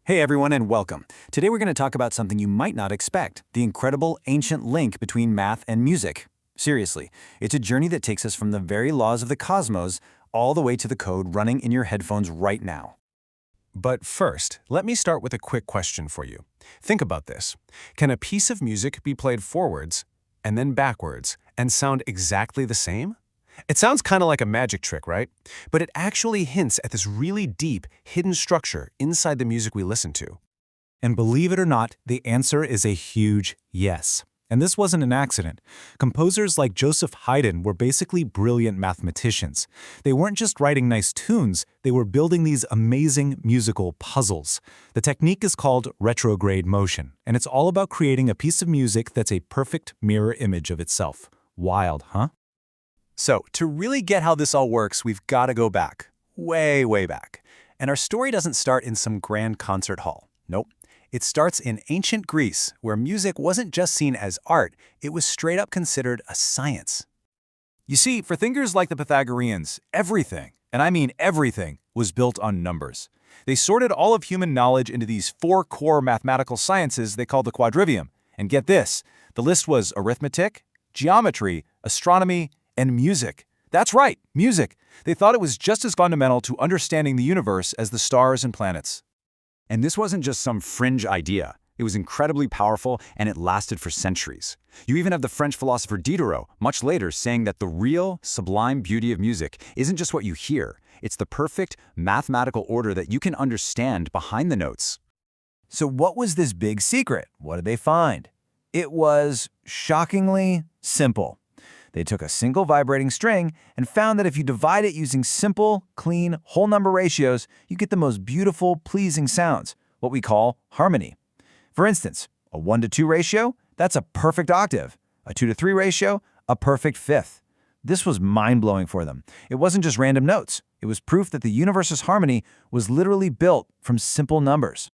Hey everyone and welcome. Today we're going to talk about something you might not expect, the incredible ancient link between math and music. Seriously, it's a journey that takes us from the very laws of the cosmos all the way to the code running in your headphones right now. But first, let me start with a quick question for you. Think about this. Can a piece of music be played forwards and then backwards and sound exactly the same? It sounds kind of like a magic trick, right? But it actually hints at this really deep, hidden structure inside the music we listen to. And believe it or not, the answer is a huge yes. And this wasn't an accident. Composers like Joseph Haydn were basically brilliant mathematicians. They weren't just writing nice tunes, they were building these amazing musical puzzles. The technique is called retrograde motion, and it's all about creating a piece of music that's a perfect mirror image of itself. Wild, huh? So, to really get how this all works, we've got to go back. Way back. And our story doesn't start in some grand concert hall. Nope. It starts in ancient Greece, where music wasn't just seen as art, it was straight up considered a science. You see, for thinkers like the Pythagoreans, everything, and I mean everything, was built on numbers. They sorted all of human knowledge into these four core mathematical sciences they called the quadrivium. And get this, the list was arithmetic, geometry, astronomy, and music. That's right, music. They thought it was just as fundamental to understanding the universe as the stars and planets. And this wasn't just some fringe idea. It was incredibly powerful, and it lasted for centuries. You even have the French philosopher Diderot, much later, saying that the real, sublime beauty of music isn't just what you hear. It's the perfect, mathematical order that you can understand behind the notes. So what was this big secret? What did they find? It was shockingly simple. They took a single vibrating string and found that if you divide it using simple, clean, whole number ratios, you get the most beautiful, pleasing sounds, what we call harmony. For instance, a 1:2 ratio, that's a perfect octave. A 2:3 ratio, a perfect fifth. This was mind-blowing for them. It wasn't just random notes. It was proof that the universe's harmony was literally built from simple numbers.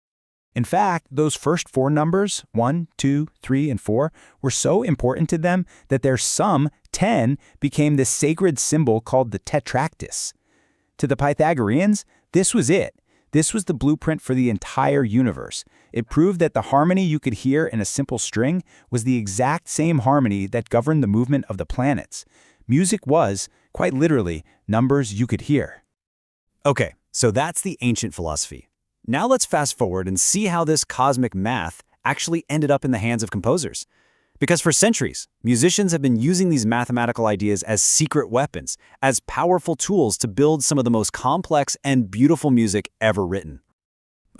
In fact, those first four numbers, 1, 2, 3, and 4, were so important to them that their sum, 10, became this sacred symbol called the tetractys. To the Pythagoreans, this was it. This was the blueprint for the entire universe. It proved that the harmony you could hear in a simple string was the exact same harmony that governed the movement of the planets. Music was, quite literally, numbers you could hear. Okay, so that's the ancient philosophy. Now let's fast forward and see how this cosmic math actually ended up in the hands of composers. Because for centuries, musicians have been using these mathematical ideas as secret weapons, as powerful tools to build some of the most complex and beautiful music ever written.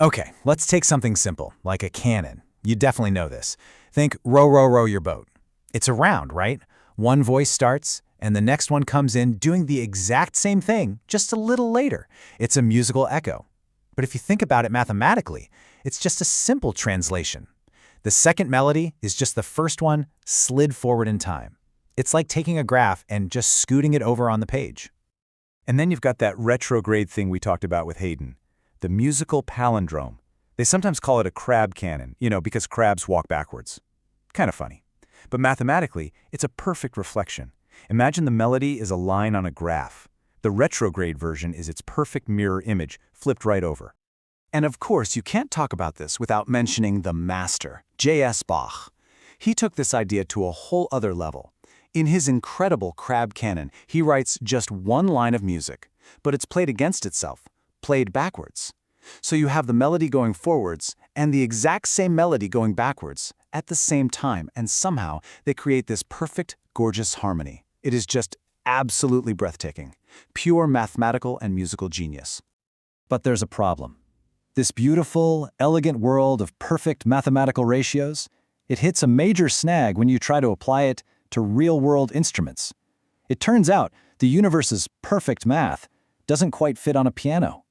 Okay, let's take something simple, like a cannon. You definitely know this. Think row, row, row your boat. It's a round, right? One voice starts, and the next one comes in doing the exact same thing, just a little later. It's a musical echo. But if you think about it mathematically, it's just a simple translation. The second melody is just the first one slid forward in time. It's like taking a graph and just scooting it over on the page. And then you've got that retrograde thing we talked about with Haydn, the musical palindrome. They sometimes call it a crab cannon, because crabs walk backwards. Kind of funny. But mathematically, it's a perfect reflection. Imagine the melody is a line on a graph. The retrograde version is its perfect mirror image, flipped right over. And of course, you can't talk about this without mentioning the master, J.S. Bach. He took this idea to a whole other level. In his incredible crab canon, he writes just one line of music, but it's played against itself, played backwards. So you have the melody going forwards and the exact same melody going backwards at the same time, and somehow they create this perfect, gorgeous harmony. It is just absolutely breathtaking. Pure mathematical and musical genius. But there's a problem. This beautiful, elegant world of perfect mathematical ratios, it hits a major snag when you try to apply it to real-world instruments. It turns out the universe's perfect math doesn't quite fit on a piano.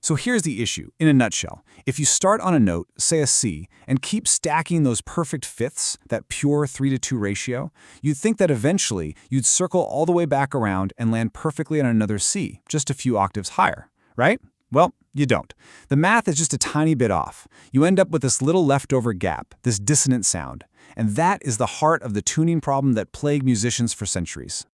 So here's the issue, in a nutshell. If you start on a note, say a C, and keep stacking those perfect fifths, that pure 3:2 ratio, you'd think that eventually you'd circle all the way back around and land perfectly on another C, just a few octaves higher, right? Well, you don't. The math is just a tiny bit off. You end up with this little leftover gap, this dissonant sound. And that is the heart of the tuning problem that plagued musicians for centuries.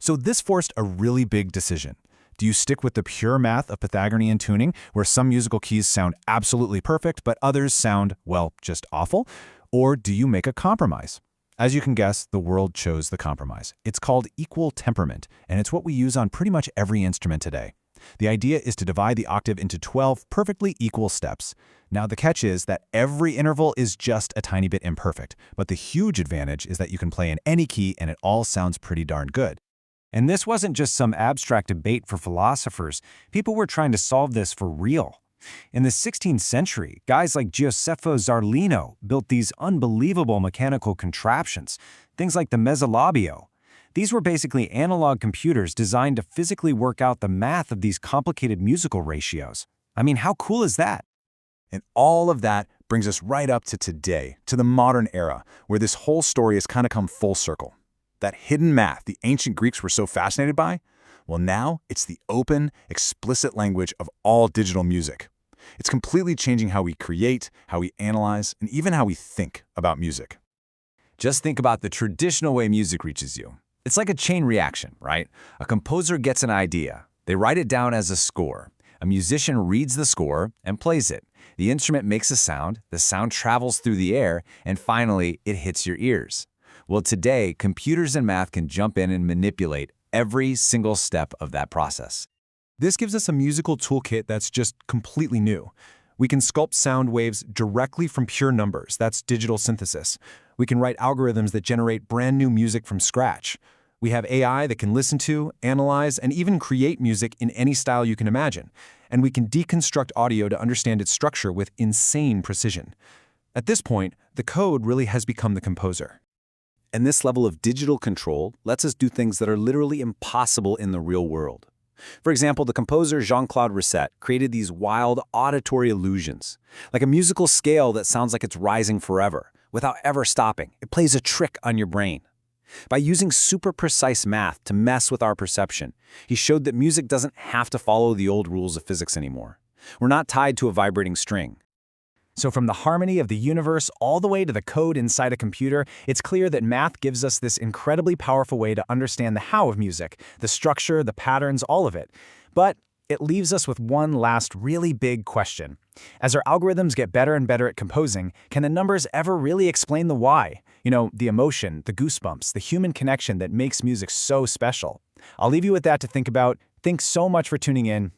So this forced a really big decision. Do you stick with the pure math of Pythagorean tuning, where some musical keys sound absolutely perfect, but others sound, well, just awful? Or do you make a compromise? As you can guess, the world chose the compromise. It's called equal temperament, and it's what we use on pretty much every instrument today. The idea is to divide the octave into 12 perfectly equal steps. Now, the catch is that every interval is just a tiny bit imperfect, but the huge advantage is that you can play in any key and it all sounds pretty darn good. And this wasn't just some abstract debate for philosophers. People were trying to solve this for real. In the 16th century, guys like Gioseffo Zarlino built these unbelievable mechanical contraptions, things like the mezzolabio. These were basically analog computers designed to physically work out the math of these complicated musical ratios. I mean, how cool is that? And all of that brings us right up to today, to the modern era, where this whole story has kind of come full circle. That hidden math the ancient Greeks were so fascinated by, well, now it's the open, explicit language of all digital music. It's completely changing how we create, how we analyze, and even how we think about music. Just think about the traditional way music reaches you. It's like a chain reaction, right? A composer gets an idea. They write it down as a score. A musician reads the score and plays it. The instrument makes a sound, the sound travels through the air, and finally, it hits your ears. Well, today, computers and math can jump in and manipulate every single step of that process. This gives us a musical toolkit that's just completely new. We can sculpt sound waves directly from pure numbers. That's digital synthesis. We can write algorithms that generate brand new music from scratch. We have AI that can listen to, analyze, and even create music in any style you can imagine. And we can deconstruct audio to understand its structure with insane precision. At this point, the code really has become the composer. And this level of digital control lets us do things that are literally impossible in the real world. For example, the composer Jean-Claude Risset created these wild auditory illusions, like a musical scale that sounds like it's rising forever, without ever stopping. It plays a trick on your brain. By using super precise math to mess with our perception, he showed that music doesn't have to follow the old rules of physics anymore. We're not tied to a vibrating string. So from the harmony of the universe all the way to the code inside a computer, it's clear that math gives us this incredibly powerful way to understand the how of music, the structure, the patterns, all of it. But it leaves us with one last really big question. As our algorithms get better and better at composing, can the numbers ever really explain the why? You know, the emotion, the goosebumps, the human connection that makes music so special. I'll leave you with that to think about. Thanks so much for tuning in.